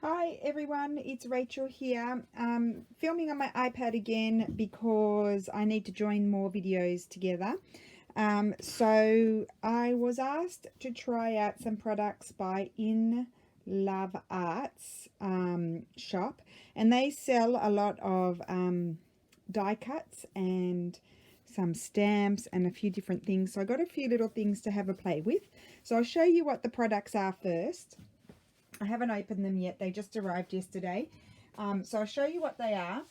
Hi everyone, it's Rachel here. Filming on my iPad again because I need to join more videos together. So I was asked to try out some products by In Love Arts shop, and they sell a lot of die cuts and some stamps and a few different things. So I got a few little things to have a play with. So I'll show you what the products are first. I haven't opened them yet. They just arrived yesterday. So I'll show you what they are,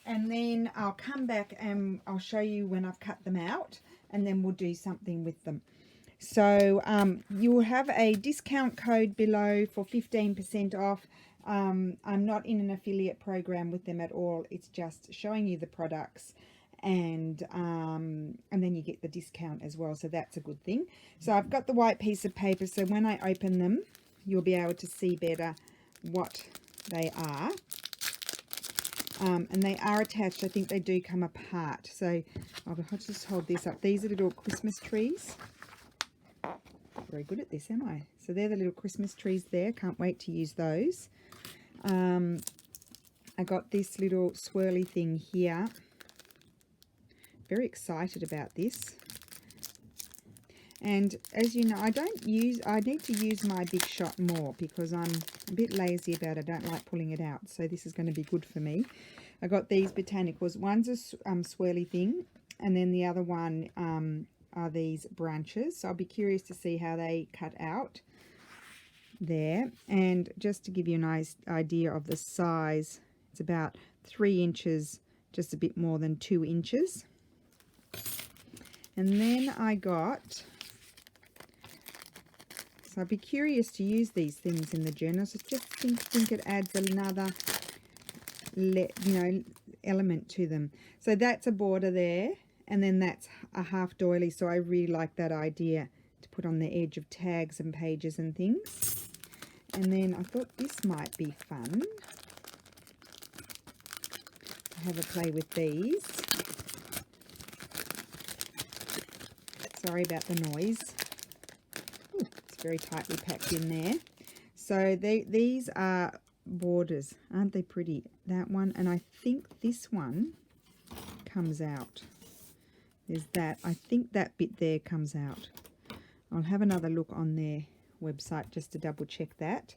and then I'll come back and I'll show you when I've cut them out, and then we'll do something with them. So you will have a discount code below for 15% off. I'm not in an affiliate program with them at all. It's just showing you the products, and then you get the discount as well. So that's a good thing. So I've got the white piece of paper, so when I open them, you'll be able to see better what they are. And they are attached. I think they do come apart. So I'll just hold this up. These are little Christmas trees. Very good at this, am I? So they're the little Christmas trees there. Can't wait to use those. I got this little swirly thing here. Very excited about this. And as you know, I need to use my Big Shot more because I'm a bit lazy about it. I don't like pulling it out. So this is going to be good for me. I got these botanicals. One's a swirly thing, and then the other one are these branches. So I'll be curious to see how they cut out there. And just to give you a nice idea of the size, it's about 3 inches, just a bit more than 2 inches. And then I got... So I'd be curious to use these things in the journals. I just think it adds another, element to them. So that's a border there, and then that's a half doily. So I really like that idea to put on the edge of tags and pages and things. And then I thought this might be fun to have a play with these. Sorry about the noise. Very tightly packed in there. So these are borders. Aren't they pretty? That one, and I think this one comes out. There's that. I think that bit there comes out. I'll have another look on their website just to double check that.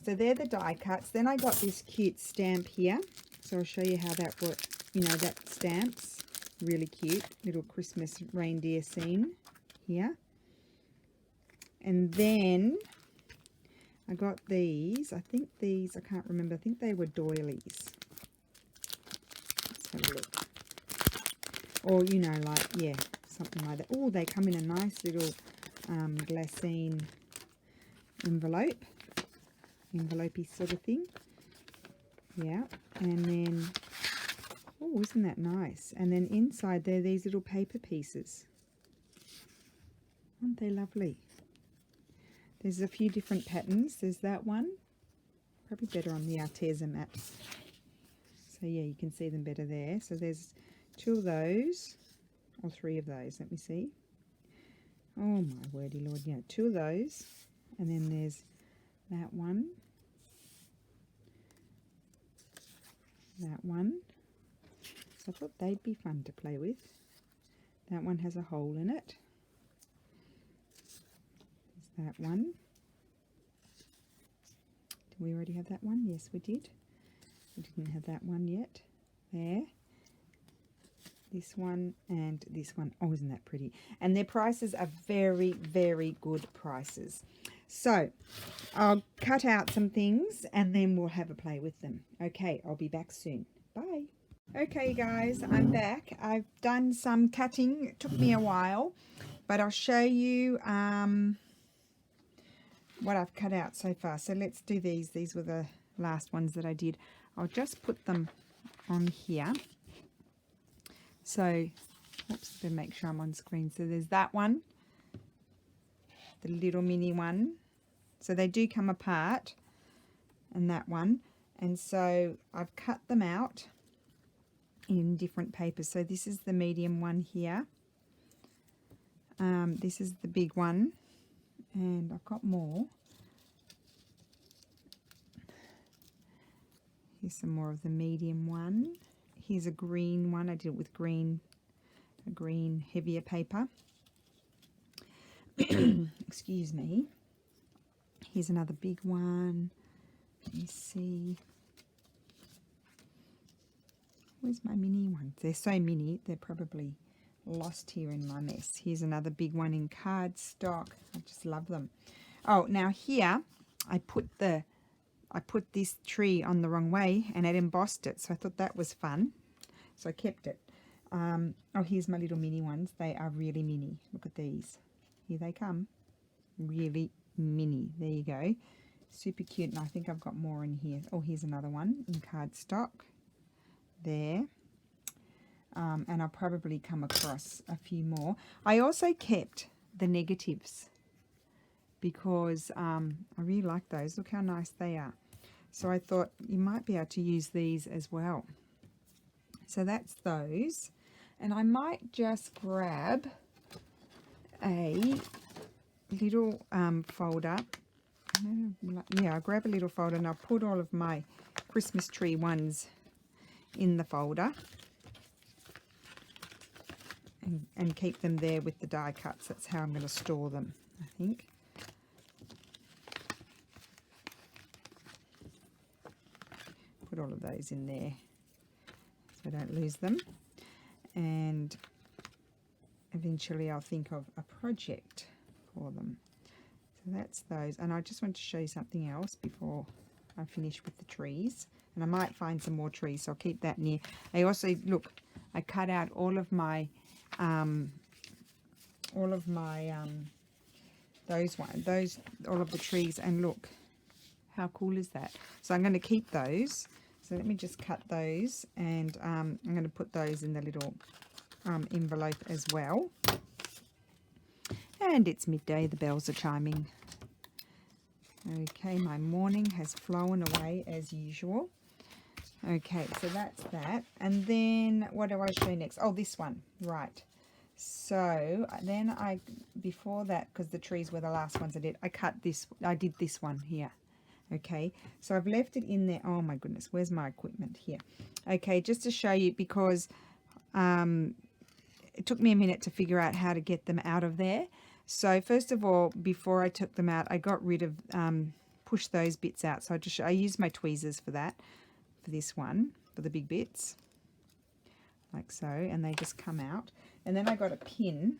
So they're the die cuts. Then I got this cute stamp here. So I'll show you how that works. That stamps. Really cute. Little Christmas reindeer scene here. And then I got these. I think these, I can't remember. I think they were doilies. Let's have a look. Or, something like that. Oh, they come in a nice little glassine envelope. Envelope-y sort of thing. Yeah. And then, oh, isn't that nice? And then inside there, these little paper pieces. Aren't they lovely? There's a few different patterns. There's that one. Probably better on the Arteza mat. So yeah, you can see them better there. So there's 2 of those, or 3 of those. Let me see. Oh my wordy lord, yeah, 2 of those. And then there's that one. That one. So I thought they'd be fun to play with. That one has a hole in it. That one. Did we already have that one? Yes, we did. We didn't have that one yet. There. This one and this one. Oh, isn't that pretty? And their prices are very, very good prices. So I'll cut out some things and then we'll have a play with them. Okay, I'll be back soon. Bye. Okay, guys, I'm back. I've done some cutting. It took me a while, but I'll show you what I've cut out so far. So let's do these. These were the last ones that I did. I'll just put them on here. So, oops, to make sure I'm on screen. So there's that one, the little mini one. So they do come apart, and that one. And so I've cut them out in different papers. So this is the medium one here. This is the big one. And I've got more. Here's some more of the medium one. Here's a green one. I did it with a green heavier paper. Excuse me. Here's another big one. Let me see. Where's my mini ones? They're so mini, they're probably lost here in my mess. Here's another big one in cardstock. I just love them. Oh, now here I put this tree on the wrong way and it embossed it, so I thought that was fun. So I kept it. Oh, here's my little mini ones. They are really mini. Look at these. Here they come. Really mini. There you go. Super cute. And I think I've got more in here. Oh, here's another one in cardstock. There. And I'll probably come across a few more. I also kept the negatives because I really like those. Look how nice they are. So I thought you might be able to use these as well. So that's those. And I might just grab a little folder. Yeah, I'll grab a little folder and I'll put all of my Christmas tree ones in the folder and keep them there with the die cuts. That's how I'm going to store them, I think. Put all of those in there so I don't lose them. And eventually I'll think of a project for them. So that's those. And I just want to show you something else before I finish with the trees. And I might find some more trees, so I'll keep that near. I also, look, I cut out all of my all of the trees, and look, how cool is that? So I'm going to keep those. So let me just cut those, and I'm going to put those in the little envelope as well. And it's midday, the bells are chiming. Okay, my morning has flown away as usual. Okay, so that's that. And then what do I show you next? Oh, this one, right. So then before that, because the trees were the last ones I did this one here. Okay, so I've left it in there. Oh my goodness, where's my equipment? Here. Okay, just to show you, because it took me a minute to figure out how to get them out of there. So first of all, before I took them out, I got rid of, pushed those bits out. So I used my tweezers for that, for this one, for the big bits, like so, and they just come out. And then I got a pin,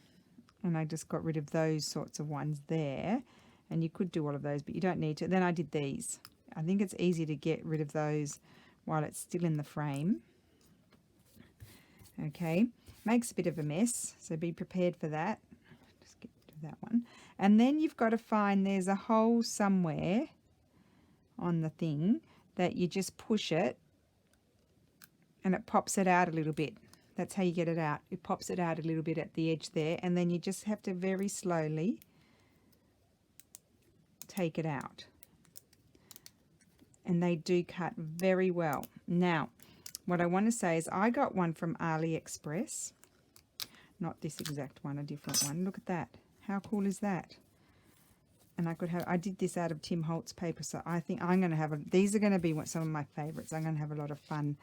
and I just got rid of those sorts of ones there. And you could do all of those, but you don't need to. Then I did these. I think it's easy to get rid of those while it's still in the frame. Okay, makes a bit of a mess, so be prepared for that. Just get to that one. And then you've got to find, there's a hole somewhere on the thing that you just push it and it pops it out a little bit. That's how you get it out. It pops it out a little bit at the edge there, and then you just have to very slowly take it out. And they do cut very well. Now, what I want to say is I got one from AliExpress. Not this exact one, a different one. Look at that. How cool is that? And I did this out of Tim Holtz paper, so I think I'm going to have these are going to be some of my favorites. I'm going to have a lot of fun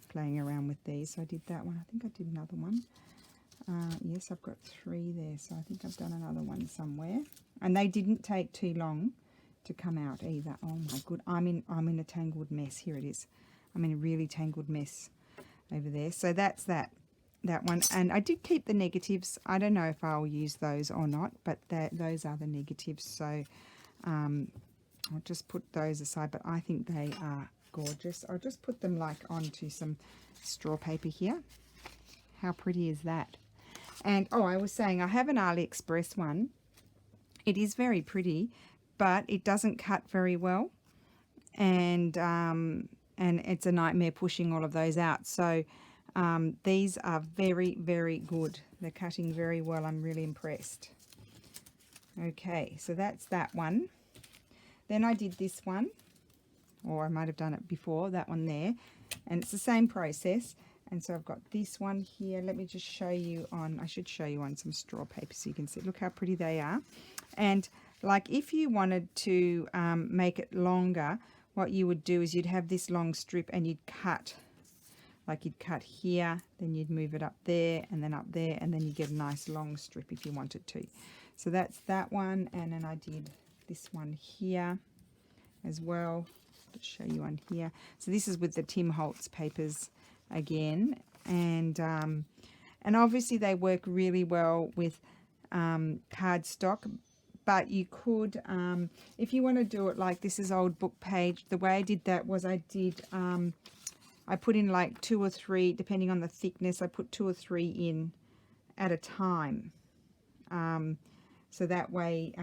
playing around with these. So I did that one. I think I did another one. Yes, I've got 3 there, so I think I've done another one somewhere. And they didn't take too long to come out either. Oh my good, I'm in a tangled mess. Here it is. I'm in a really tangled mess over there. So that's that one. And I did keep the negatives. I don't know if I'll use those or not, but those are the negatives. So I'll just put those aside, but I think they are gorgeous. I'll just put them like onto some straw paper here. How pretty is that? And oh, I was saying I have an AliExpress one. It is very pretty, but it doesn't cut very well, and it's a nightmare pushing all of those out. So these are very, very good. They're cutting very well. I'm really impressed. Okay, so that's that one. Then I did this one, or I might have done it before, that one there, and it's the same process. And so I've got this one here. Let me just show you on, I should show you on some straw paper so you can see. Look how pretty they are. And like if you wanted to make it longer, what you would do is you'd have this long strip and you'd cut, like you'd cut here, then you'd move it up there and then up there, and then you get a nice long strip if you wanted to. So that's that one, and then I did this one here as well. Let's show you one here. So this is with the Tim Holtz papers again, and obviously they work really well with cardstock, but you could, if you want to do it like this is old book page, the way I did that was I put in like 2 or 3, depending on the thickness, I put 2 or 3 in at a time. So that way,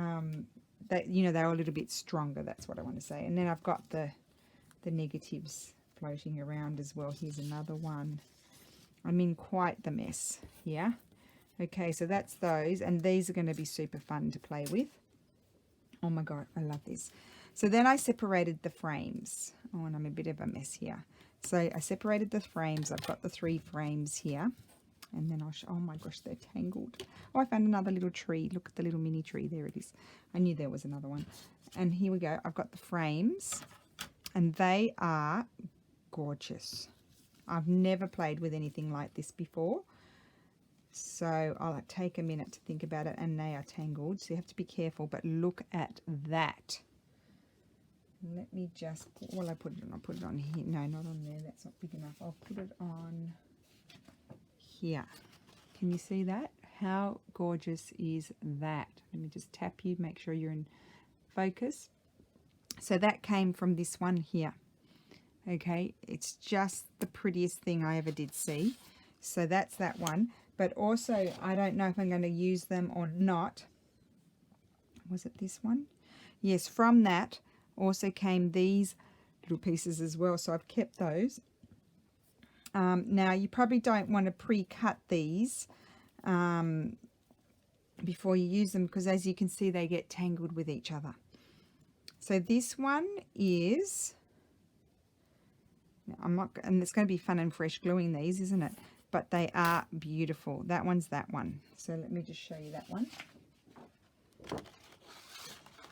that, you know, they're a little bit stronger. That's what I want to say. And then I've got the negatives floating around as well. Here's another one. I'm in quite the mess here. Okay, so that's those, and these are going to be super fun to play with. Oh my God, I love this. So then I separated the frames. Oh, and I'm a bit of a mess here. So I separated the frames. I've got the 3 frames here. And then I'll show, oh my gosh, they're tangled. Oh, I found another little tree. Look at the little mini tree. There it is. I knew there was another one. And here we go. I've got the frames, and they are gorgeous. I've never played with anything like this before. So I'll take a minute to think about it, and they are tangled. So you have to be careful, but look at that. Let me just, well, I put it on, I'll put it on here. No, not on there. That's not big enough. I'll put it on here. Can you see that? How gorgeous is that? Let me just tap you, make sure you're in focus. So that came from this one here. Okay, it's just the prettiest thing I ever did see. So that's that one. But also, I don't know if I'm going to use them or not. Was it this one? Yes, from that also came these little pieces as well. So I've kept those. Now, you probably don't want to pre-cut these before you use them, because as you can see, they get tangled with each other. So this one is, and it's going to be fun and fresh gluing these, isn't it? But they are beautiful. That one's that one. So let me just show you that one. Put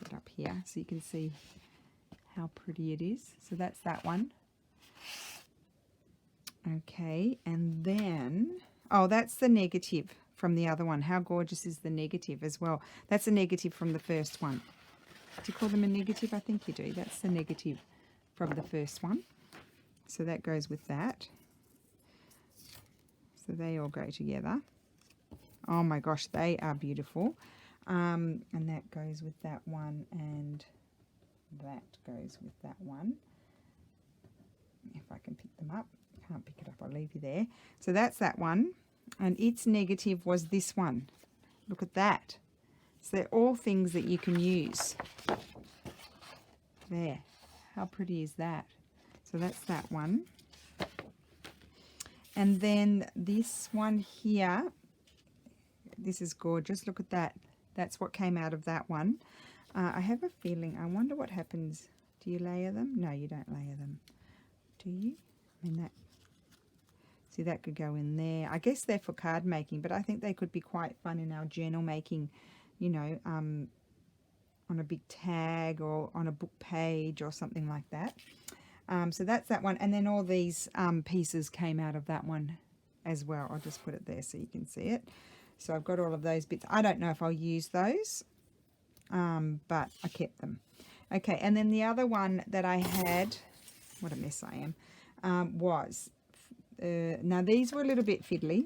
it up here so you can see how pretty it is. So that's that one. Okay, and then, oh, that's the negative from the other one. How gorgeous is the negative as well? That's a negative from the first one. Do you call them a negative? I think you do. That's the negative from the first one. So that goes with that. So they all go together. Oh my gosh, they are beautiful. And that goes with that one, and that goes with that one. If I can pick them up. Can't pick it up, I'll leave you there. So that's that one, and its negative was this one. Look at that. So they're all things that you can use. There, how pretty is that? So that's that one. And then this one here, this is gorgeous. Look at that. That's what came out of that one. I have a feeling, I wonder what happens. Do you layer them? No, you don't layer them. Do you? I mean, that, see, that could go in there. I guess they're for card making, but I think they could be quite fun in our journal making, you know, on a big tag or on a book page or something like that. So that's that one. And then all these pieces came out of that one as well. I'll just put it there so you can see it. So I've got all of those bits. I don't know if I'll use those, but I kept them. Okay, and then the other one that I had, what a mess I am, was, now these were a little bit fiddly.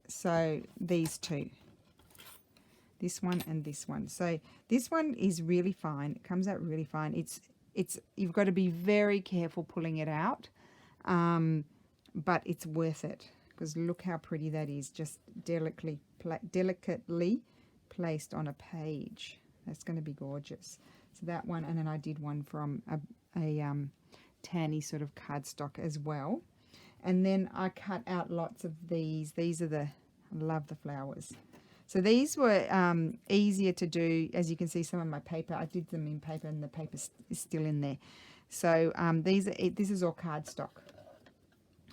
So these two. This one and this one. So this one is really fine. It comes out really fine. It's you've got to be very careful pulling it out, but it's worth it, because look how pretty that is, just delicately placed on a page. That's going to be gorgeous. So that one, and then I did one from a tanny sort of cardstock as well. And then I cut out lots of these. These are the, I love the flowers. So these were easier to do. As you can see, some of my paper, I did them in paper, and the paper is still in there. So this is all cardstock.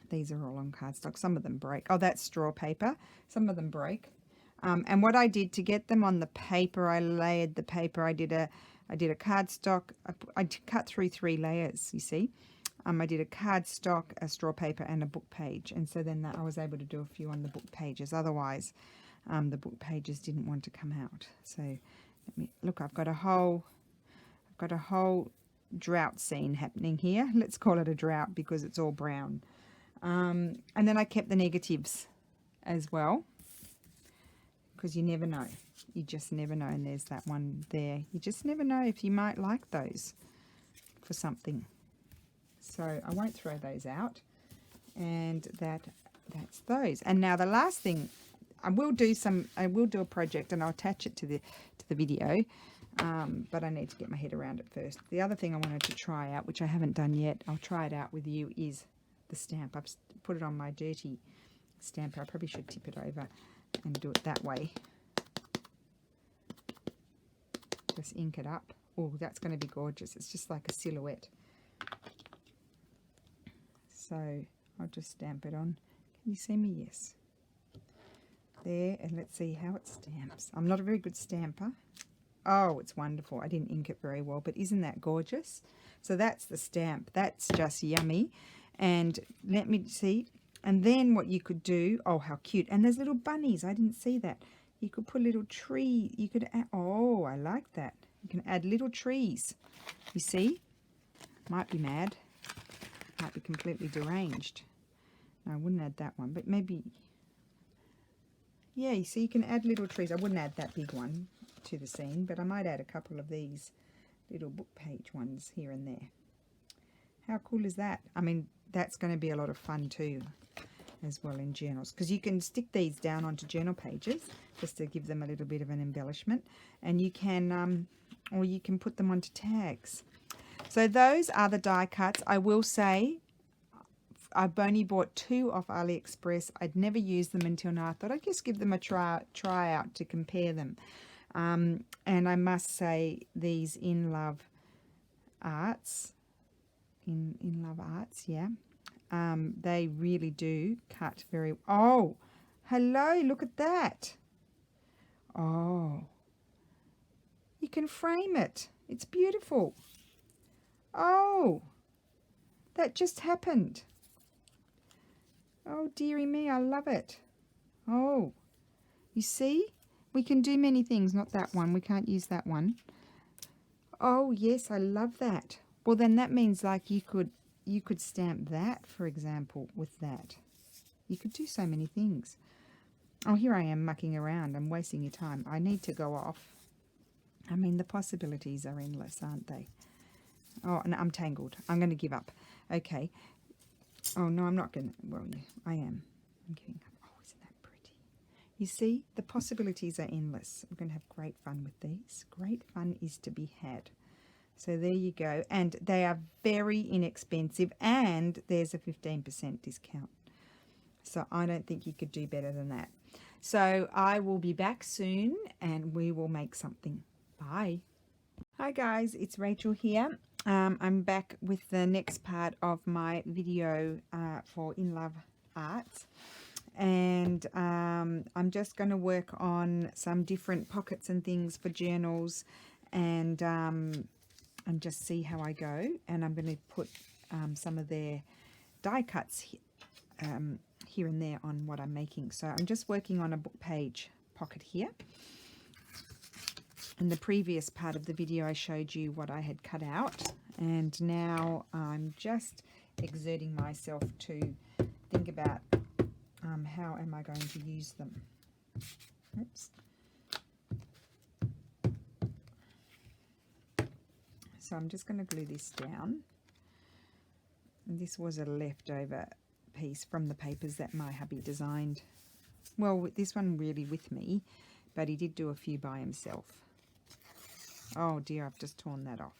These are all on cardstock. Some of them break. Oh, that's straw paper. Some of them break. And what I did to get them on the paper, I layered the paper. I did I did a cardstock. I cut through 3 layers, you see. I did a cardstock, a straw paper, and a book page. And so then I was able to do a few on the book pages. Otherwise, the book pages didn't want to come out. So let me look. I've got a whole drought scene happening here. Let's call it a drought because it's all brown. And then I kept the negatives as well, because you never know. You just never know. And there's that one there. You just never know if you might like those for something. So I won't throw those out. And that's those. And now the last thing, I will do a project and I'll attach it to the video. But I need to get my head around it first. The other thing I wanted to try out, which I haven't done yet, I'll try it out with you, is the stamp. I've put it on my dirty stamper. I probably should tip it over and do it that way. Just ink it up. Oh, that's going to be gorgeous. It's just like a silhouette. So I'll just stamp it on. Can you see me? Yes. There, and let's see how it stamps. I'm not a very good stamper. Oh, it's wonderful. I didn't ink it very well, but isn't that gorgeous? So that's the stamp. That's just yummy. And let me see. And then what you could do, oh, how cute. And there's little bunnies. I didn't see that. You could put a little tree. You could add, oh, I like that. You can add little trees. You see? Might be mad. Might be completely deranged. No, I wouldn't add that one, but maybe. Yeah, you see, you can add little trees. I wouldn't add that big one to the scene, but I might add a couple of these little book page ones here and there. How cool is that? I mean, that's going to be a lot of fun too, as well in journals, because you can stick these down onto journal pages just to give them a little bit of an embellishment, and you can or you can put them onto tags. So those are the die cuts. I will say I've only bought 2 off AliExpress. I'd never used them until now. I thought I'd just give them a try out to compare them. And I must say these In Love Arts, In Love Arts, yeah, they really do cut very. Oh, hello! Look at that. Oh, you can frame it. It's beautiful. Oh, that just happened. Oh, dearie me, I love it. Oh, you see? We can do many things, not that one. We can't use that one. Oh, yes, I love that. Well, then that means like you could stamp that, for example, with that. You could do so many things. Oh, here I am mucking around. I'm wasting your time. I need to go off. I mean, the possibilities are endless, aren't they? Oh, and I'm tangled. I'm going to give up. Okay. Oh, no, I'm not going to. Well, yeah, I am. I'm giving up. Oh, isn't that pretty? You see, the possibilities are endless. We're going to have great fun with these. Great fun is to be had. So there you go. And they are very inexpensive, and there's a 15% discount. So I don't think you could do better than that. So I will be back soon, and we will make something. Bye. Hi guys, it's Rachel here. I'm back with the next part of my video for In Love Arts, and I'm just going to work on some different pockets and things for journals, and just see how I go. And I'm going to put some of their die cuts here and there on what I'm making. So I'm just working on a book page pocket here. In the previous part of the video I showed you what I had cut out, and now I'm just exerting myself to think about how am I going to use them. Oops. So I'm just going to glue this down. And this was a leftover piece from the papers that my hubby designed. Well, this one really with me, but he did do a few by himself. Oh dear, I've just torn that off.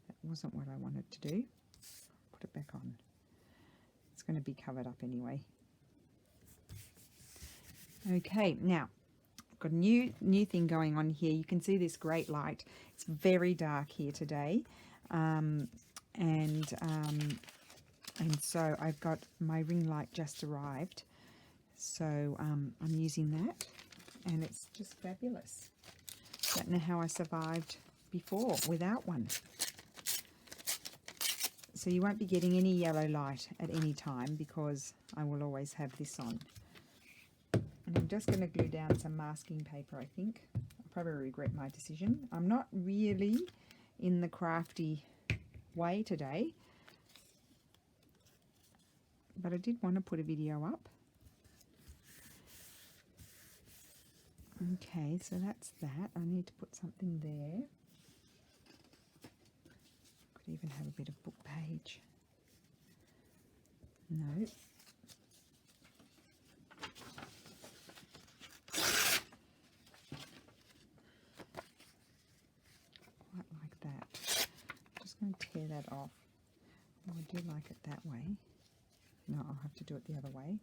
That wasn't what I wanted to do. Put it back on. It's going to be covered up anyway. Okay, now I've got a new thing going on here. You can see this great light. It's very dark here today, and so I've got my ring light just arrived. So I'm using that, and it's just fabulous. Don't know how I survived before without one. So you won't be getting any yellow light at any time because I will always have this on. And I'm just going to glue down some masking paper, I think. I'll probably regret my decision. I'm not really in the crafty way today, but I did want to put a video up. Okay, so that's that. I need to put something there. Could even have a bit of book page. No. Quite like that. I'm just going to tear that off. Oh, I do like it that way. No, I'll have to do it the other way.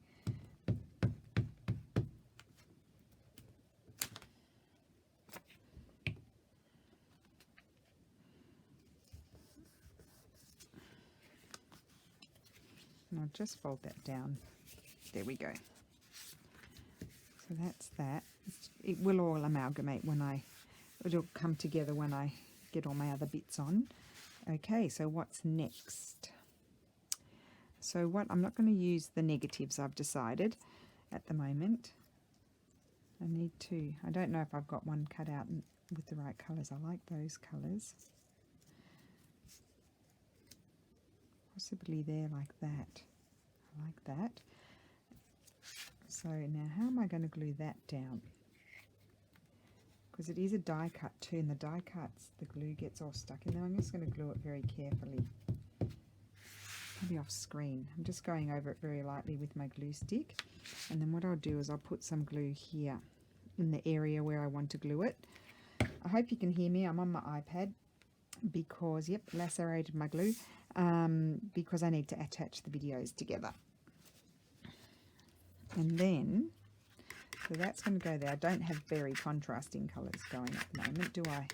And I'll just fold that down. There we go. So that's that. It will all amalgamate it'll come together when I get all my other bits on. Okay, so what's next? So I'm not going to use the negatives, I've decided at the moment. I don't know if I've got one cut out with the right colours. I like those colours. Possibly there like that. I like that. So now how am I going to glue that down? Because it is a die cut too, and the die cuts, the glue gets all stuck in there. I'm just going to glue it very carefully. Maybe off screen. I'm just going over it very lightly with my glue stick. And then what I'll do is I'll put some glue here in the area where I want to glue it. I hope you can hear me. I'm on my iPad because, yep, lacerated my glue. Because I need to attach the videos together. And then, so that's going to go there. I don't have very contrasting colours going at the moment, do I?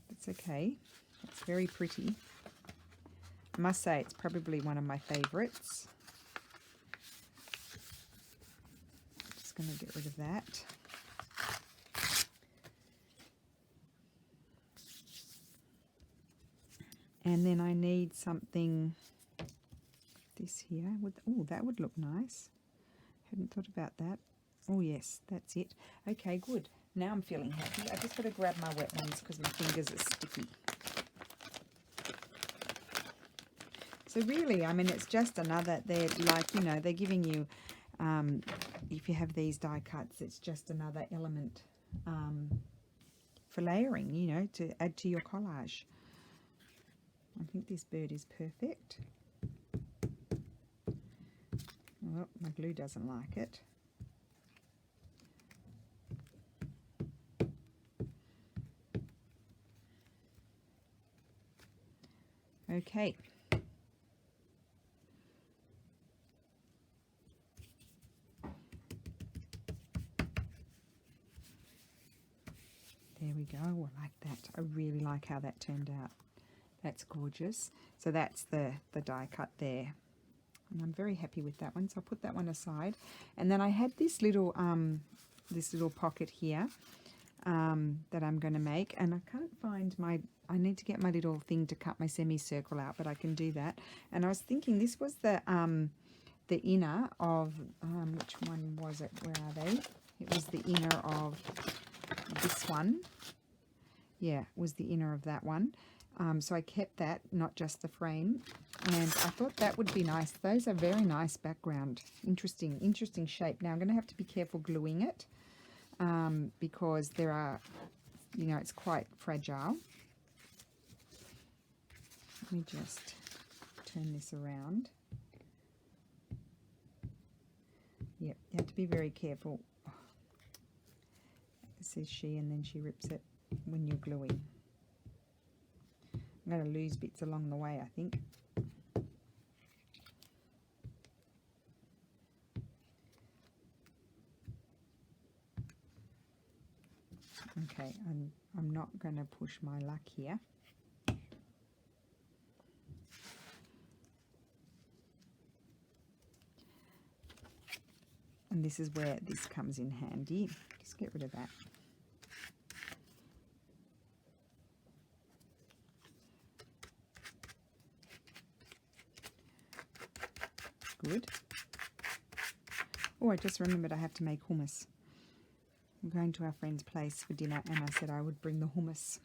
It's okay. It's very pretty. I must say it's probably one of my favourites. Just going to get rid of that. And then I need something, this here. Oh, that would look nice. Hadn't thought about that. Oh yes, that's it. Okay, good. Now I'm feeling happy. I just got to grab my wet ones because my fingers are sticky. So really, I mean, it's just another, they're like, you know, they're giving you, if you have these die cuts, it's just another element for layering, you know, to add to your collage. I think this bird is perfect. Well, my glue doesn't like it. Okay. There we go. I like that. I really like how that turned out. That's gorgeous. So that's the die cut there. And I'm very happy with that one. So I'll put that one aside. And then I had this little pocket here that I'm going to make. And I can't find I need to get my little thing to cut my semicircle out, but I can do that. And I was thinking this was the inner of, which one was it? Where are they? It was the inner of this one. Yeah, it was the inner of that one. So I kept that, not just the frame, and I thought that would be nice. Those are very nice background. Interesting shape. Now I'm going to have to be careful gluing it because there are, you know, it's quite fragile. Let me just turn this around. Yep, you have to be very careful. This is she, and then she rips it when you're gluing. I'm going to lose bits along the way, I think. Okay, I'm not going to push my luck here. And this is where this comes in handy. Just get rid of that. good. Oh, I just remembered I have to make hummus. I'm going to our friend's place for dinner, and I said I would bring the hummus.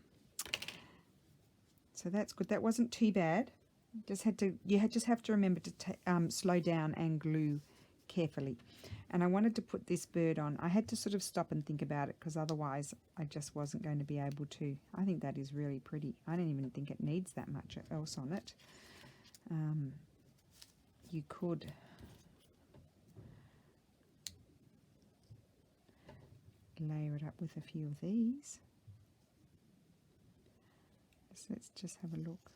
So that's good. That wasn't too bad. You just have to remember to slow down and glue carefully. And I wanted to put this bird on. I had to sort of stop and think about it, because otherwise I just wasn't going to be able to. I think that is really pretty. I don't even think it needs that much else on it. You could layer it up with a few of these. So let's just have a look.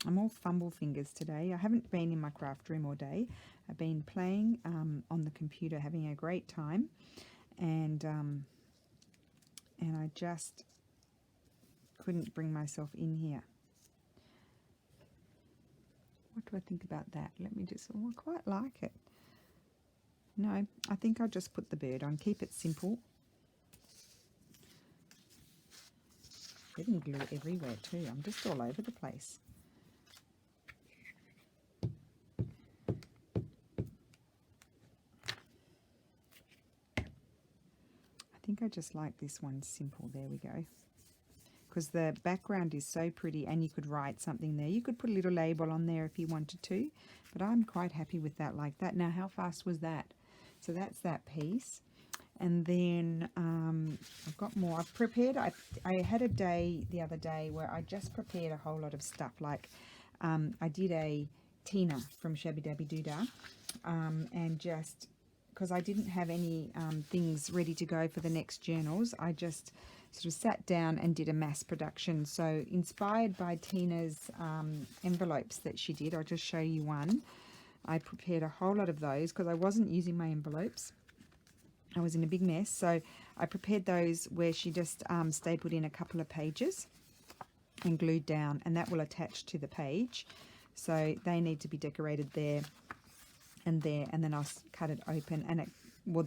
I'm all fumble fingers today. I haven't been in my craft room all day. I've been playing on the computer, having a great time, and I just couldn't bring myself in here. What do I think about that? Let me just, oh, I quite like it. No, I think I'll just put the bird on. Keep it simple. Getting glue everywhere too. I'm just all over the place. I think I just like this one simple. There we go. Because the background is so pretty, and you could write something there. You could put a little label on there if you wanted to, but I'm quite happy with that like that. Now, how fast was that? So that's that piece. And then I've got more. I've prepared, I had a day the other day where I just prepared a whole lot of stuff. Like I did a Tina from Shabby Dabby Doodah, and just because I didn't have any things ready to go for the next journals, I just sort of sat down and did a mass production. So inspired by Tina's envelopes that she did, I'll just show you one. I prepared a whole lot of those because I wasn't using my envelopes. I was in a big mess, so I prepared those where she just stapled in a couple of pages and glued down, and that will attach to the page. So they need to be decorated there, and then I'll cut it open, and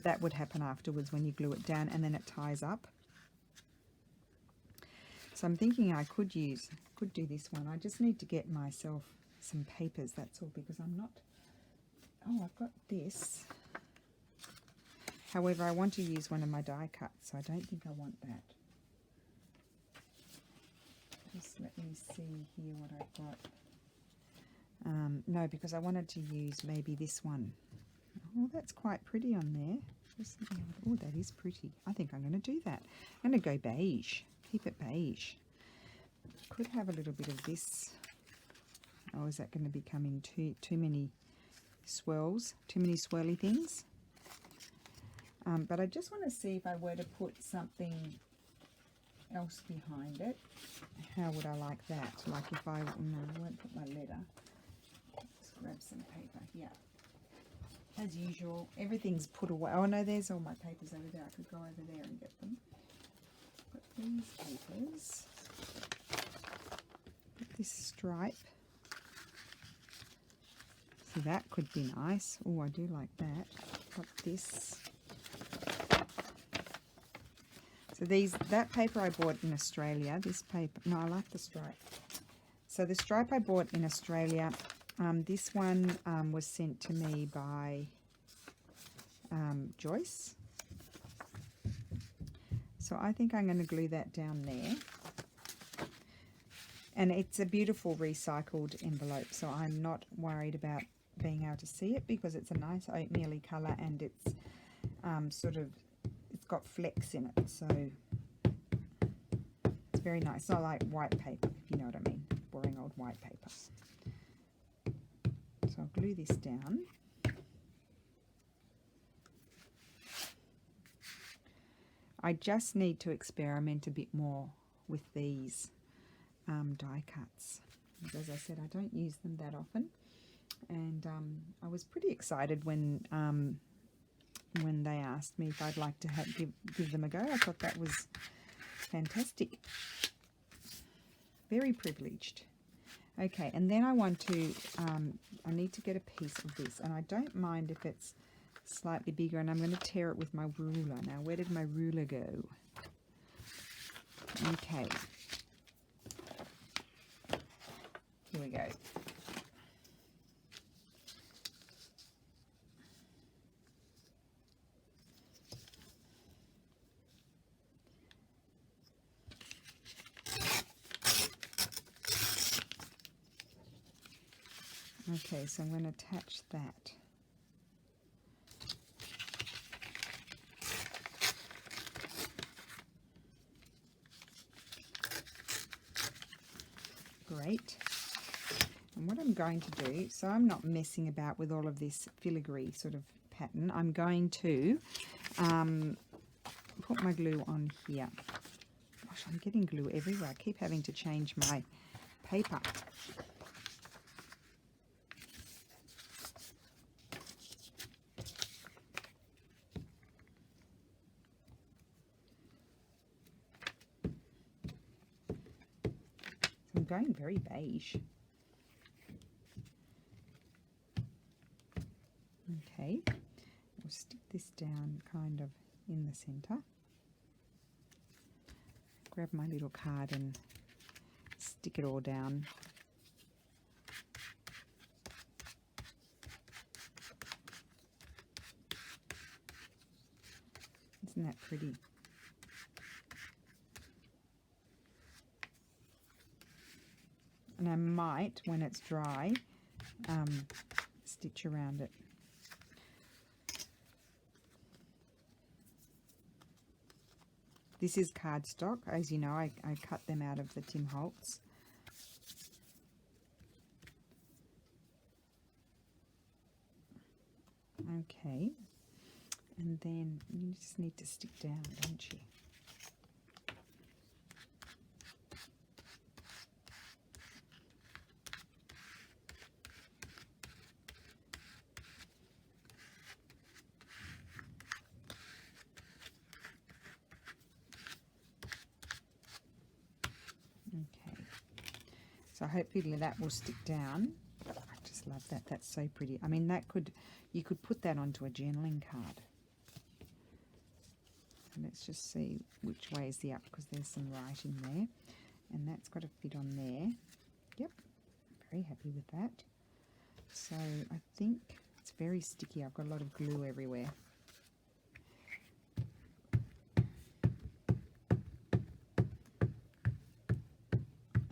that would happen afterwards when you glue it down, and then it ties up. So I'm thinking I could do this one. I just need to get myself some papers, that's all, because I'm not, oh, I've got this. However, I want to use one of my die cuts, so I don't think I want that. Just let me see here what I've got. No, because I wanted to use maybe this one. Oh, that's quite pretty on there. Oh, that is pretty. I think I'm going to do that. I'm going to go beige. Keep it beige. Could have a little bit of this. Oh, is that going to be becoming too many swirls? Too many swirly things? But I just want to see if I were to put something else behind it, how would I like that? Like if I won't put my letter. Let's grab some paper here. As usual, everything's put away. Oh no, there's all my papers over there. I could go over there and get them. Got these papers. Got this stripe. See, that could be nice. Oh, I do like that. Got this. So that paper I bought in Australia, this paper, no, I like the stripe. So the stripe I bought in Australia, this one was sent to me by Joyce. So I think I'm going to glue that down there. And it's a beautiful recycled envelope, so I'm not worried about being able to see it because it's a nice oatmeal-y colour, and it's it's got flecks in it, so it's very nice. It's not like white paper, if you know what I mean, boring old white paper. So I'll glue this down. I just need to experiment a bit more with these die cuts, because as I said, I don't use them that often, and I was pretty excited when they asked me if I'd like to give them a go. I thought that was fantastic. Very privileged. Okay, and then I want to, I need to get a piece of this, and I don't mind if it's slightly bigger, and I'm going to tear it with my ruler. Now, where did my ruler go? we go. Okay, so I'm going to attach that. Great. And what I'm going to do, so I'm not messing about with all of this filigree sort of pattern, I'm going to put my glue on here. Gosh, I'm getting glue everywhere. I keep having to change my paper. I'm going very beige. Okay, we'll stick this down kind of in the center. Grab my little card and stick it all down. Isn't that pretty? And I might, when it's dry, stitch around it. This is cardstock. As you know, I cut them out of the Tim Holtz. Okay. And then you just need to stick down, don't you? Okay, so hopefully that will stick down. I just love that. That's so pretty. I mean, you could put that onto a journaling card. So let's just see which way is the up, because there's some writing there, and that's got to fit on there. Yep, very happy with that. So I think it's very sticky. I've got a lot of glue everywhere.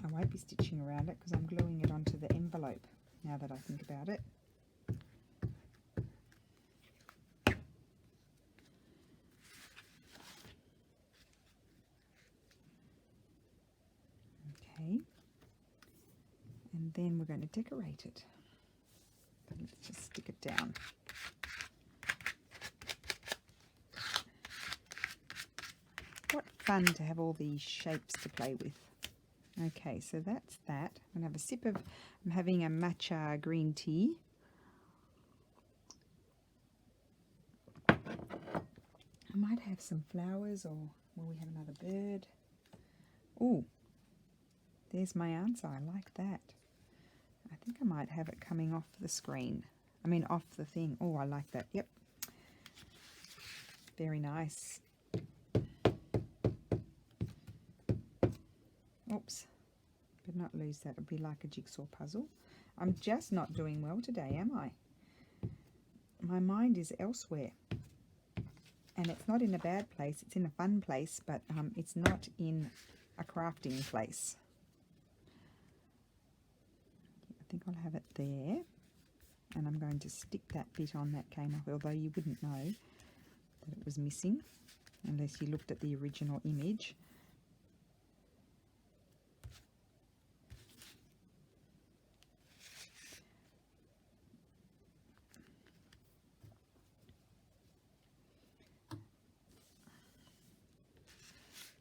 I won't be stitching around it because I'm gluing it onto the envelope, now that I think about it. Okay, and then we're going to decorate it. But let's just stick it down. What fun to have all these shapes to play with. Okay, so that's that. I'm going to have a sip of, I'm having a matcha green tea. I might have some flowers, or will we have another bird? Oh, there's my answer. I like that. I think I might have it coming off the screen. I mean, off the thing. Oh, I like that. Yep. Very nice. Oops, better not lose that. It'll be like a jigsaw puzzle. I'm just not doing well today, am I? My mind is elsewhere. And it's not in a bad place. It's in a fun place, but it's not in a crafting place. I think I'll have it there. And I'm going to stick that bit on that came off, although you wouldn't know that it was missing unless you looked at the original image.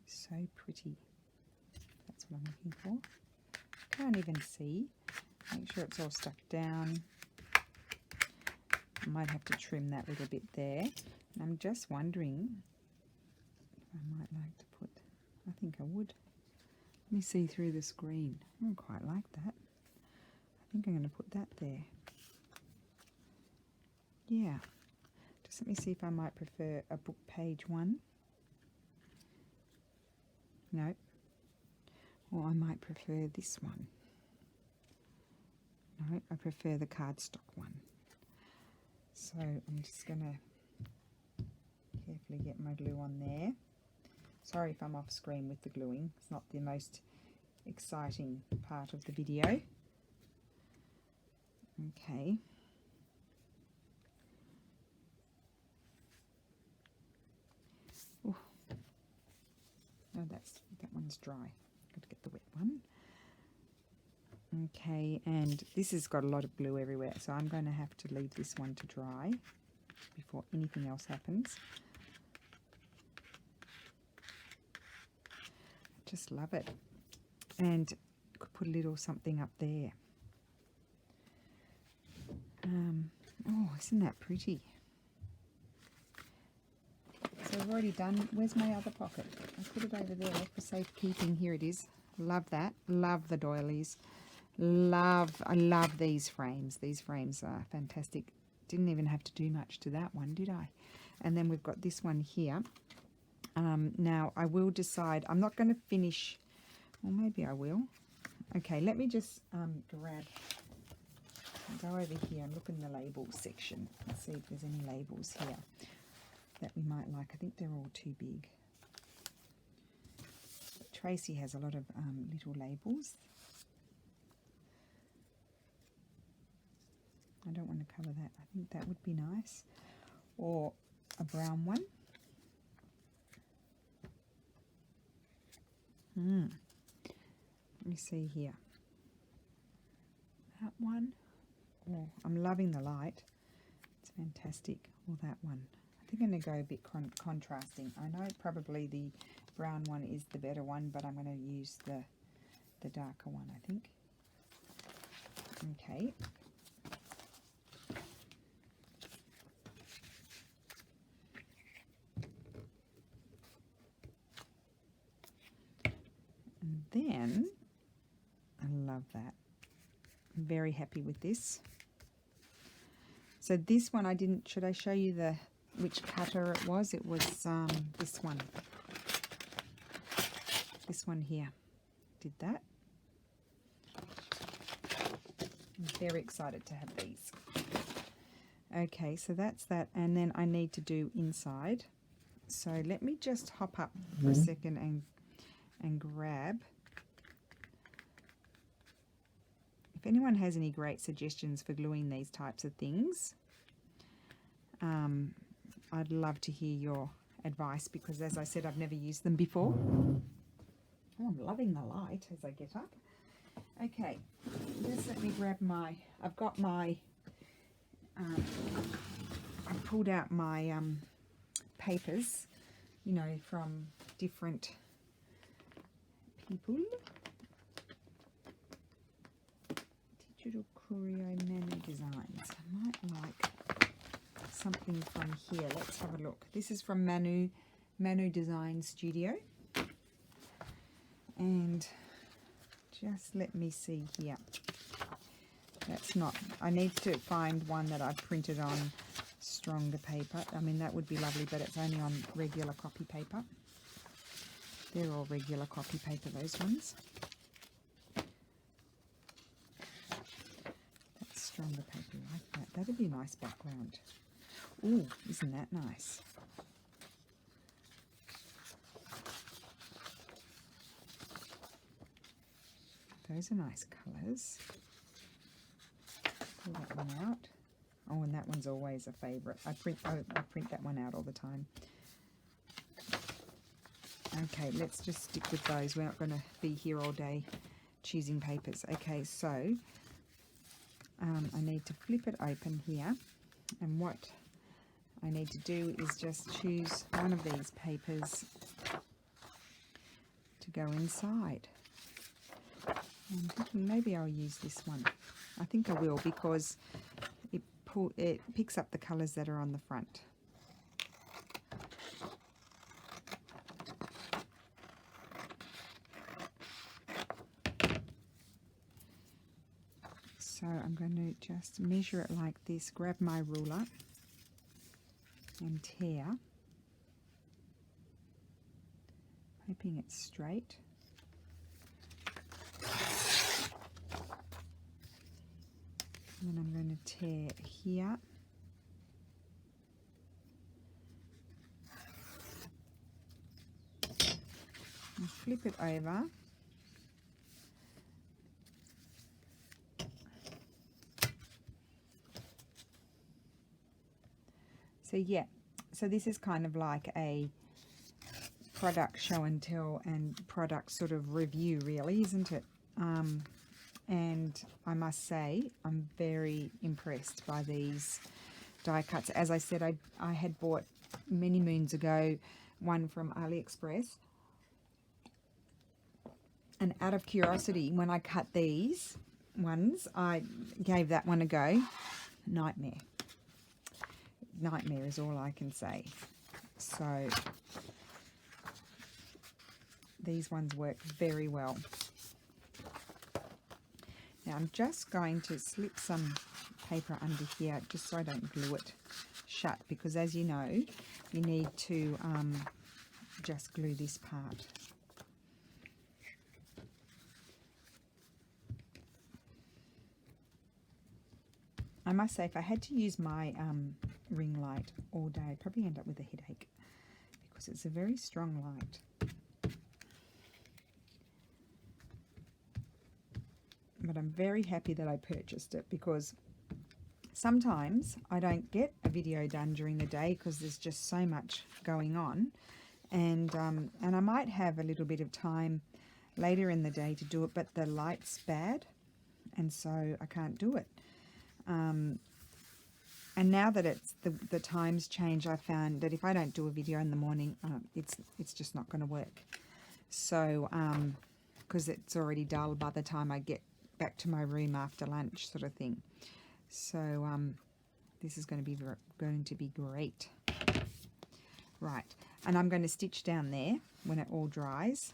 So pretty. That's what I'm looking for. Can't even see. Make sure it's all stuck down. I might have to trim that little bit there. And I'm just wondering if I might like to put, I think I would. Let me see through the screen. I don't quite like that. I think I'm going to put that there. Yeah. Just let me see if I might prefer a book page one. No. Or I might prefer this one. No, I prefer the cardstock one. So I'm just going to carefully get my glue on there. Sorry if I'm off screen with the gluing. It's not the most exciting part of the video. Okay. Ooh. No, that one's dry. Got to get the wet one. Okay, and this has got a lot of glue everywhere, so I'm going to have to leave this one to dry before anything else happens. I just love it. And could put a little something up there. Oh, isn't that pretty? So I've already done, where's my other pocket? I put it over there for safekeeping. Here it is. Love that. Love the doilies. I love these frames. These frames are fantastic. Didn't even have to do much to that one, did I? And then we've got this one here. Now I will decide, I'm not going to finish, or maybe I will. Okay, let me just go over here and look in the labels section and see if there's any labels here that we might like. I think they're all too big. But Tracy has a lot of little labels. I don't want to cover that. I think that would be nice. Or a brown one. Let me see here. That one. Oh, I'm loving the light. It's fantastic. Or that one. I think I'm going to go a bit contrasting. I know probably the brown one is the better one, but I'm going to use the darker one, I think. Okay. And then, I love that. I'm very happy with this. So this one I didn't, should I show you which cutter it was? It was this one. This one here. Did that. I'm very excited to have these. Okay, so that's that. And then I need to do inside. So let me just hop up for a second and grab. If anyone has any great suggestions for gluing these types of things, I'd love to hear your advice, because as I said, I've never used them before. Oh, I'm loving the light as I get up. Okay, just let me grab my, I've got my, I pulled out my papers, you know, from different people. Digital Courier Manu Designs. I might like something from here. Let's have a look. This is from Manu Design Studio. And just let me see here. That's not, I need to find one that I've printed on stronger paper. I mean, that would be lovely, but it's only on regular copy paper. They're all regular copy paper, those ones. That's stronger paper, like that. That'd be a nice background. Ooh, isn't that nice? Those are nice colours. Pull that one out. Oh, and that one's always a favourite. I print that one out all the time. Okay, let's just stick with those. We're not going to be here all day choosing papers. Okay, so I need to flip it open here, and what I need to do is just choose one of these papers to go inside. I'm thinking maybe I'll use this one. I think I will, because it picks up the colours that are on the front. So I'm going to just measure it like this, grab my ruler and tear, hoping it's straight. And then I'm going to tear here. And flip it over. So yeah, so this is kind of like a product show and tell and product sort of review, really, isn't it? And I must say I'm very impressed by these die cuts. As I said, I had bought many moons ago one from AliExpress, and out of curiosity, when I cut these ones, I gave that one a go. Nightmare is all I can say. So these ones work very well. Now I'm just going to slip some paper under here just so I don't glue it shut, because as you know, you need to just glue this part. I must say, if I had to use my ring light all day, I'd probably end up with a headache because it's a very strong light. But I'm very happy that I purchased it, because sometimes I don't get a video done during the day because there's just so much going on, and I might have a little bit of time later in the day to do it, but the light's bad and so I can't do it. And now that it's the times change, I found that if I don't do a video in the morning, it's just not going to work. So because it's already dull by the time I get back to my room after lunch, sort of thing. So this is going to be great. Right, and I'm going to stitch down there when it all dries.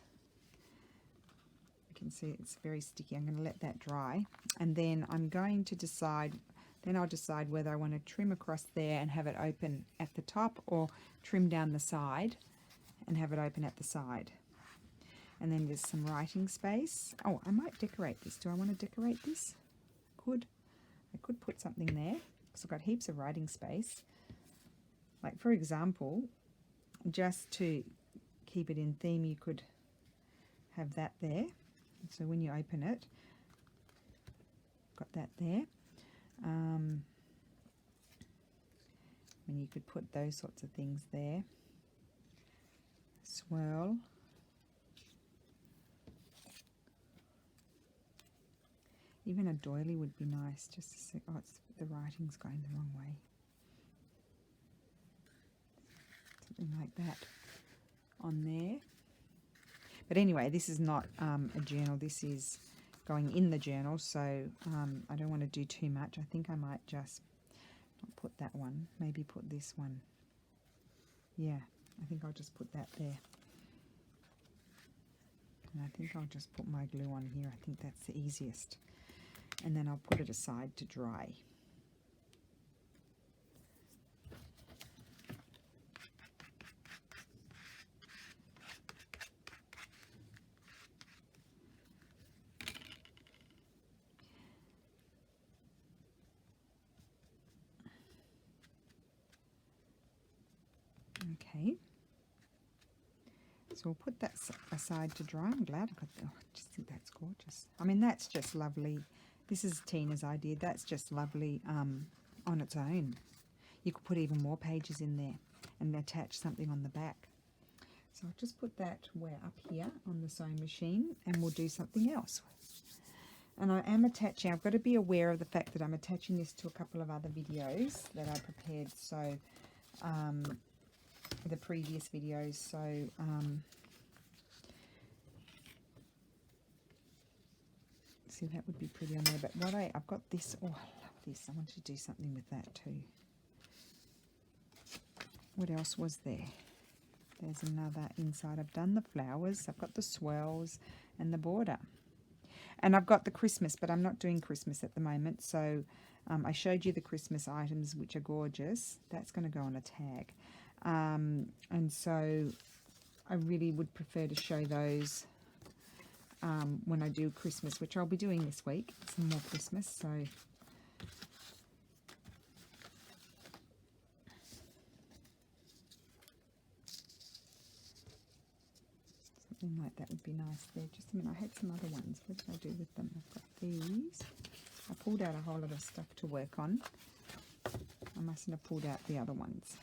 You can see it's very sticky. I'm going to let that dry, and then I'm going to decide. Then I'll decide whether I want to trim across there and have it open at the top, or trim down the side and have it open at the side. And then there's some writing space. Oh, I might decorate this. Do I want to decorate this? I could put something there because I've got heaps of writing space. Like, for example, just to keep it in theme, you could have that there. So when you open it, got that there. And you could put those sorts of things there. Swirl. Even a doily would be nice, just to see. Oh, the writing's going the wrong way. Something like that on there. But anyway, this is not a journal. This is going in the journal, so I don't want to do too much. I think I might just not put that one. Maybe put this one. Yeah, I think I'll just put that there. And I think I'll just put my glue on here. I think that's the easiest. And then I'll put it aside to dry. Okay. So we'll put that aside to dry. I'm glad I got that. Oh, I just think that's gorgeous. I mean, that's just lovely. This is Tina's idea. That's just lovely on its own. You could put even more pages in there and attach something on the back. So I'll just put that up here on the sewing machine, and we'll do something else. And I am attaching, I've got to be aware of the fact that I'm attaching this to a couple of other videos that I prepared. So the previous videos, so see, that would be pretty on there. But what I've got this. Oh, I love this. I want to do something with that too. What else was there? There's another inside. I've done the flowers. I've got the swirls and the border, and I've got the Christmas, but I'm not doing Christmas at the moment. So I showed you the Christmas items, which are gorgeous. That's going to go on a tag. And so I really would prefer to show those when I do Christmas, which I'll be doing this week, some more Christmas. So Something like that would be nice there. Just a minute, I had some other ones. What did I do with them? I've got these. I pulled out a whole lot of stuff to work on. I mustn't have pulled out the other ones.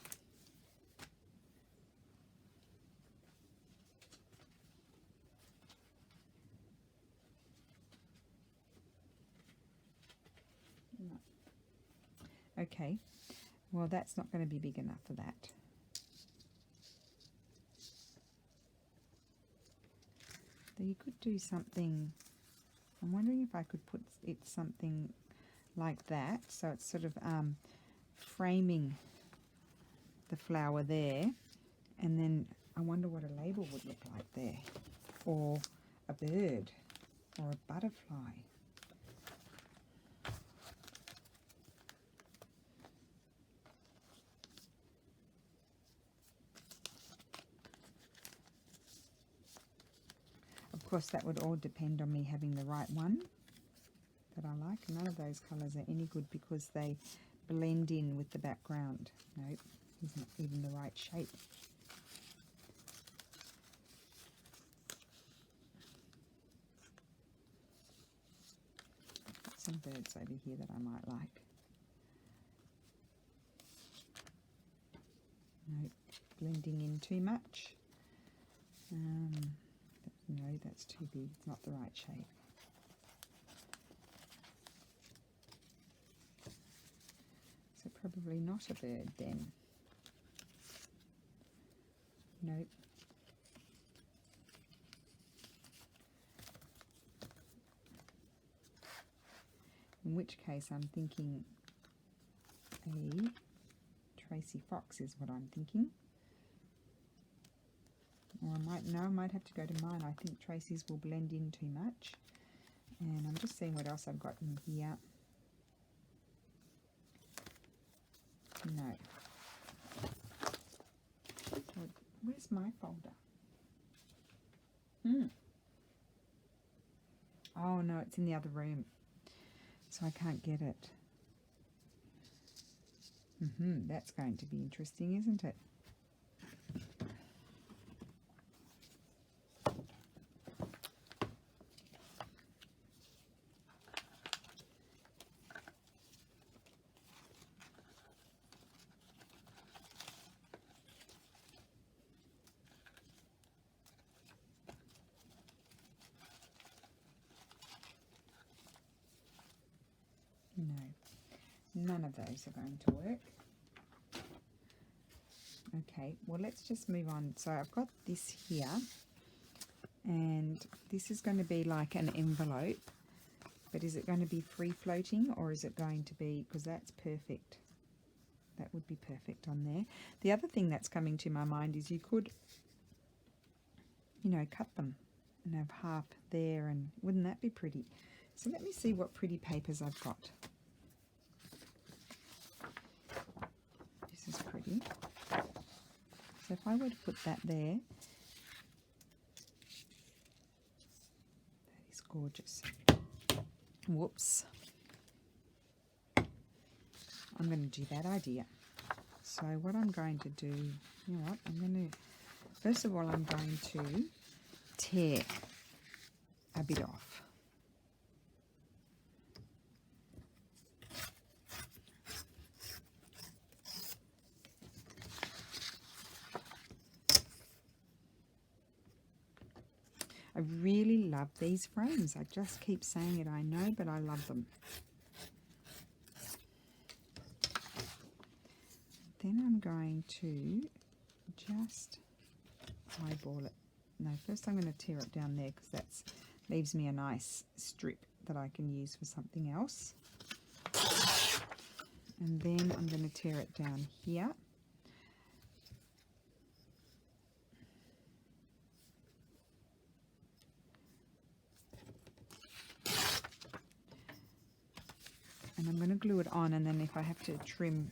No. Okay, well that's not going to be big enough for that. So you could do something, I'm wondering if I could put it something like that, so it's sort of framing the flower there, and then I wonder what a label would look like there, or a bird, or a butterfly. Of course, that would all depend on me having the right one that I like. None of those colours are any good because they blend in with the background. Nope, isn't even the right shape. I've got some birds over here that I might like. Nope, blending in too much. No, that's too big. It's not the right shape. So probably not a bird then. Nope. In which case I'm thinking a Tracy Fox is what I'm thinking. Or I might have to go to mine. I think Tracy's will blend in too much. And I'm just seeing what else I've got in here. No. Where's my folder? Oh no, it's in the other room. So I can't get it. That's going to be interesting, isn't it? No, none of those are going to work. Okay, well let's just move on. So I've got this here, and this is going to be like an envelope, but is it going to be free floating, or is it going to be, because that's perfect. That would be perfect on there. The other thing that's coming to my mind is you could, you know, cut them and have half there, and wouldn't that be pretty? So let me see what pretty papers I've got. This is pretty. So if I were to put that there, that is gorgeous. Whoops. I'm going to do that idea. So what I'm going to do, you know what, I'm going to, first of all, I'm going to tear a bit off. I really love these frames. I just keep saying it, I know, but I love them. Then I'm going to just eyeball it. No, first I'm going to tear it down there because that leaves me a nice strip that I can use for something else. And then I'm going to tear it down here. And I'm going to glue it on, and then if I have to trim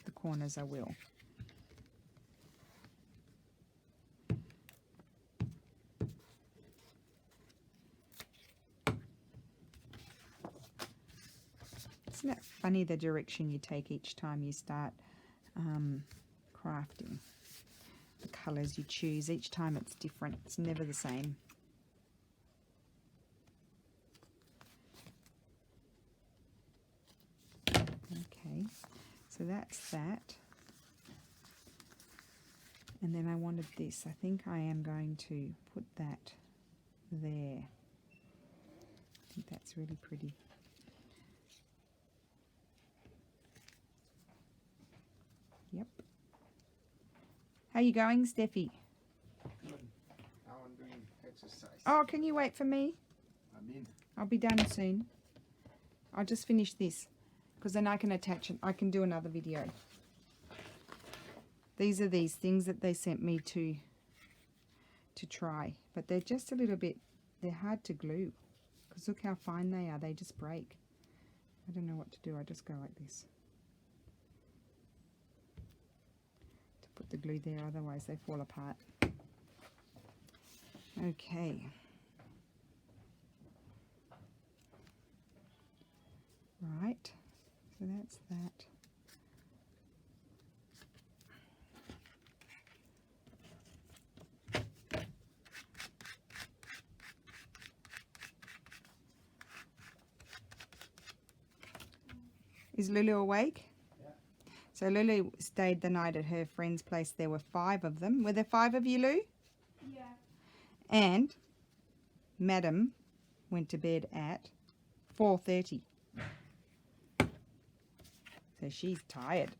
the corners, I will. Isn't it funny the direction you take each time you start crafting? The colours you choose, each time it's different. It's never the same. Okay, so that's that. And then I wanted this. I think I am going to put that there. I think that's really pretty. Yep. How you going, Steffi? Good. Now I'm doing exercise. Oh, can you wait for me? I'm in. I'll be done soon. I'll just finish this because then I can attach it. I can do another video. These are these things that they sent me to try, but they're just a little bit, they're hard to glue because look how fine they are. They just break. I don't know what to do. I just go like this to put the glue there, otherwise they fall apart. Okay. Right, so that's that. Is Lulu awake? Yeah. So Lulu stayed the night at her friend's place. There were 5 of them. Were there 5 of you, Lou? Yeah. And Madam went to bed at 4:30. So she's tired.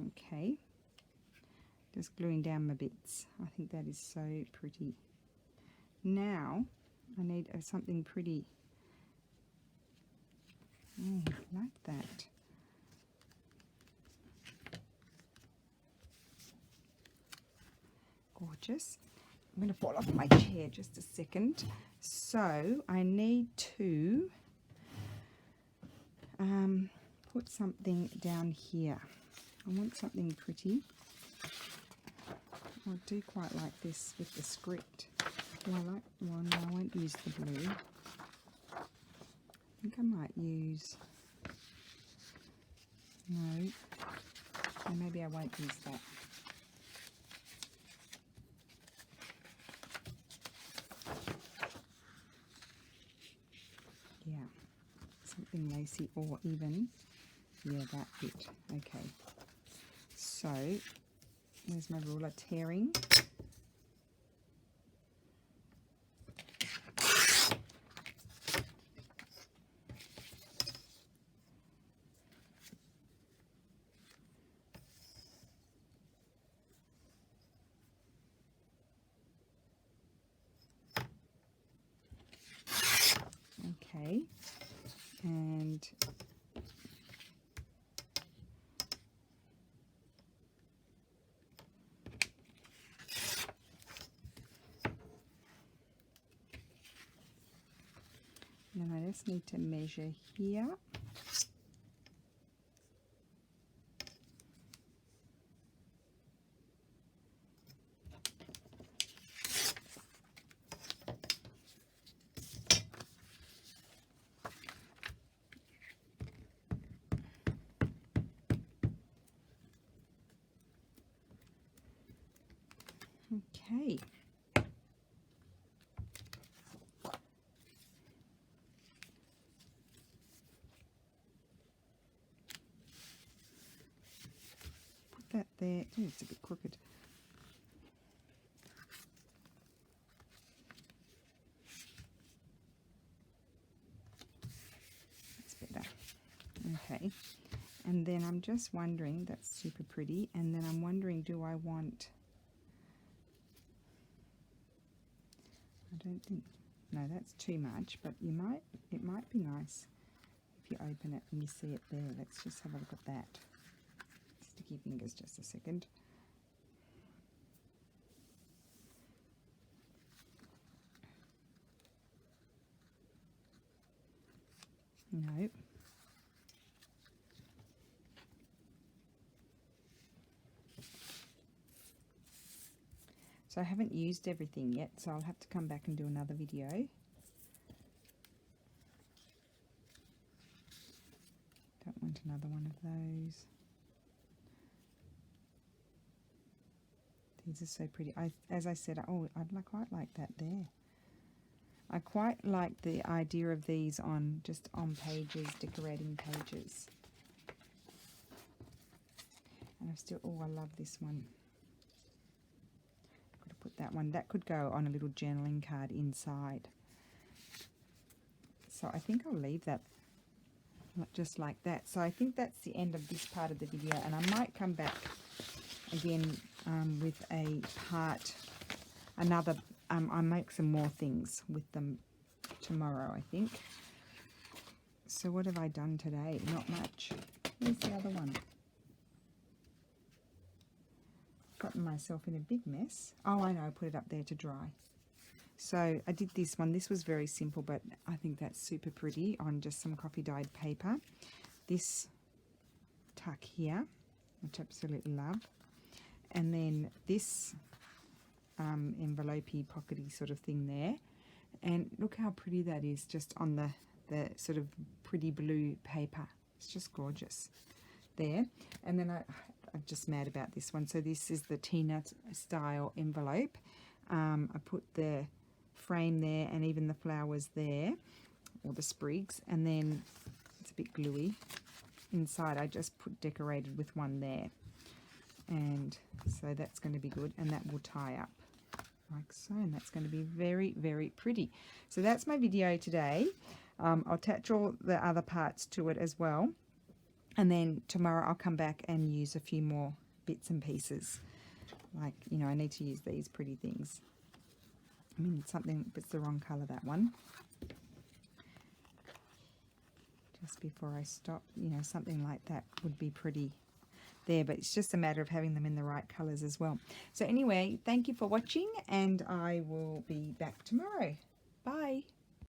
Okay. Just gluing down my bits. I think that is so pretty. Now I need something pretty. Oh, I like that. Gorgeous. I'm going to fall off my chair just a second. So I need to put something down here. I want something pretty. I do quite like this with the script. Well, I like one. I won't use the blue. I think I might use. No. So maybe I won't use that. Yeah, something lacy or even, yeah, that bit. Okay, so where's my ruler? Tearing. Okay, and then I just need to measure here. Okay. Put that there. Oh, it's a bit crooked. That's better. Okay. And then I'm just wondering, that's super pretty. And then I'm wondering, do I want... I don't think, no, that's too much, but it might be nice if you open it and you see it there. Let's just have a look at that. Sticky fingers, just a second. Nope. So I haven't used everything yet, so I'll have to come back and do another video. Don't want another one of those. These are so pretty. As I said, I'd quite like that there. I quite like the idea of these just on pages, decorating pages. And I love this one. Got to put that one. That could go on a little journaling card inside. So I think I'll leave that just like that. So I think that's the end of this part of the video, and I might come back again with another. I make some more things with them tomorrow, I think. So what have I done today? Not much. Where's the other one? Gotten myself in a big mess. Oh, I know, I put it up there to dry. So I did this one. This was very simple, but I think that's super pretty on just some coffee dyed paper. This tuck here, which I absolutely love. And then this envelopey, pockety sort of thing there. And look how pretty that is, just on the sort of pretty blue paper. It's just gorgeous there. And then I'm just mad about this one. So this is the Tina style envelope. I put the frame there and even the flowers there, or the sprigs, and then it's a bit gluey. Inside I just put decorated with one there. And so that's going to be good, and that will tie up like so, and that's going to be very, very pretty. So that's my video today. I'll attach all the other parts to it as well, and then tomorrow I'll come back and use a few more bits and pieces. Like, you know, I need to use these pretty things. I mean, something, but it's the wrong color, that one. Just before I stop, you know, something like that would be pretty there, but it's just a matter of having them in the right colors as well. So anyway, thank you for watching, and I will be back tomorrow. Bye.